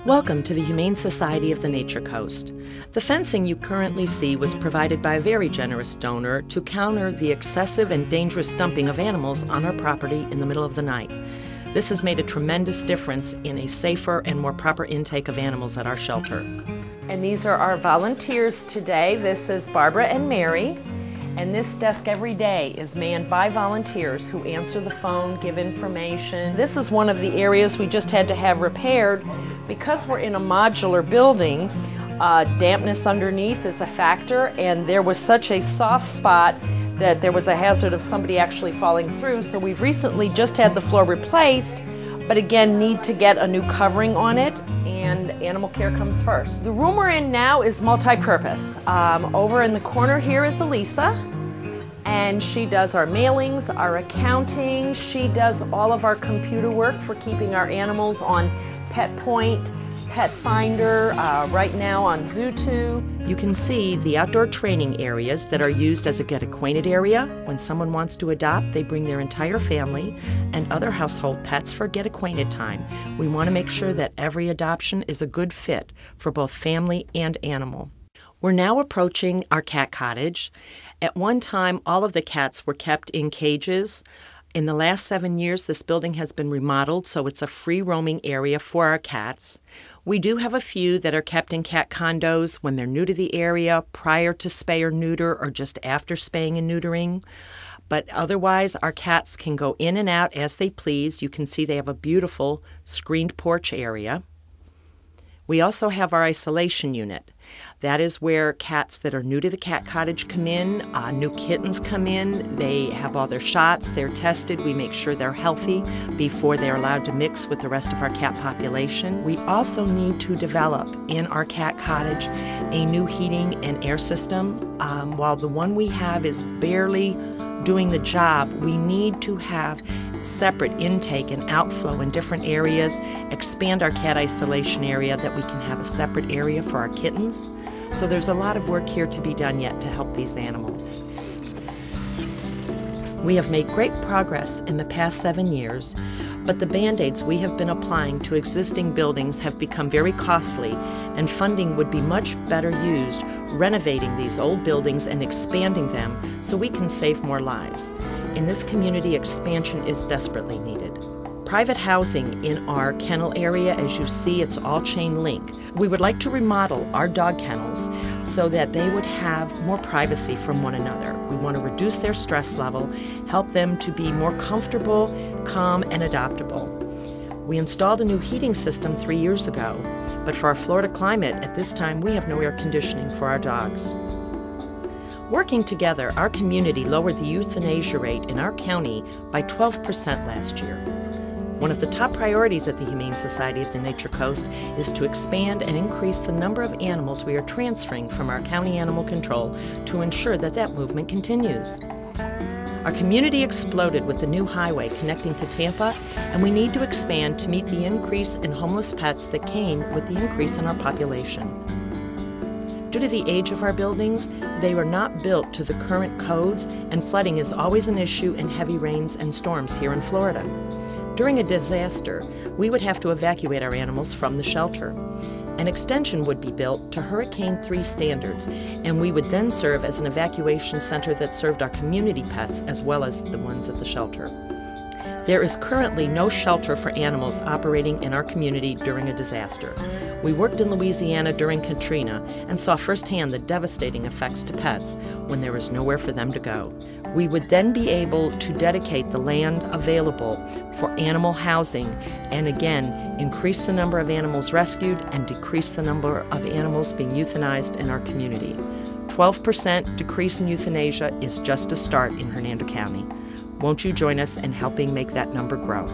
Welcome to the Humane Society of the Nature Coast. The fencing you currently see was provided by a very generous donor to counter the excessive and dangerous dumping of animals on our property in the middle of the night. This has made a tremendous difference in a safer and more proper intake of animals at our shelter. And these are our volunteers today. This is Barbara and Mary. And this desk every day is manned by volunteers who answer the phone, give information. This is one of the areas we just had to have repaired. Because we're in a modular building, dampness underneath is a factor, and there was such a soft spot that there was a hazard of somebody actually falling through. So we've recently just had the floor replaced, but again need to get a new covering on it, and animal care comes first. The room we're in now is multi-purpose. Over in the corner here is Elisa, and she does our mailings, our accounting. She does all of our computer work for keeping our animals on Pet Point, Pet Finder, right now on Zoo2. You can see the outdoor training areas that are used as a get acquainted area. When someone wants to adopt, they bring their entire family and other household pets for get acquainted time. We want to make sure that every adoption is a good fit for both family and animal. We're now approaching our cat cottage. At one time, all of the cats were kept in cages. In the last 7 years, this building has been remodeled, so it's a free roaming area for our cats. We do have a few that are kept in cat condos when they're new to the area, prior to spay or neuter, or just after spaying and neutering. But otherwise, our cats can go in and out as they please. You can see they have a beautiful screened porch area. We also have our isolation unit. That is where cats that are new to the cat cottage come in, new kittens come in, they have all their shots, they're tested, we make sure they're healthy before they're allowed to mix with the rest of our cat population. We also need to develop in our cat cottage a new heating and air system. While the one we have is barely doing the job, we need to have separate intake and outflow in different areas, expand our cat isolation area that we can have a separate area for our kittens. So there's a lot of work here to be done yet to help these animals. We have made great progress in the past 7 years, but the Band-Aids we have been applying to existing buildings have become very costly, and funding would be much better used renovating these old buildings and expanding them so we can save more lives. In this community, expansion is desperately needed. Private housing in our kennel area, as you see, it's all chain link. We would like to remodel our dog kennels so that they would have more privacy from one another. We want to reduce their stress level, help them to be more comfortable, calm, and adoptable. We installed a new heating system 3 years ago, but for our Florida climate, at this time, we have no air conditioning for our dogs. Working together, our community lowered the euthanasia rate in our county by 12% last year. One of the top priorities at the Humane Society of the Nature Coast is to expand and increase the number of animals we are transferring from our county animal control to ensure that that movement continues. Our community exploded with the new highway connecting to Tampa, and we need to expand to meet the increase in homeless pets that came with the increase in our population. Due to the age of our buildings, they were not built to the current codes, and flooding is always an issue in heavy rains and storms here in Florida. During a disaster, we would have to evacuate our animals from the shelter. An extension would be built to Hurricane 3 standards, and we would then serve as an evacuation center that served our community pets as well as the ones at the shelter. There is currently no shelter for animals operating in our community during a disaster. We worked in Louisiana during Katrina and saw firsthand the devastating effects to pets when there was nowhere for them to go. We would then be able to dedicate the land available for animal housing and again increase the number of animals rescued and decrease the number of animals being euthanized in our community. 12% decrease in euthanasia is just a start in Hernando County. Won't you join us in helping make that number grow?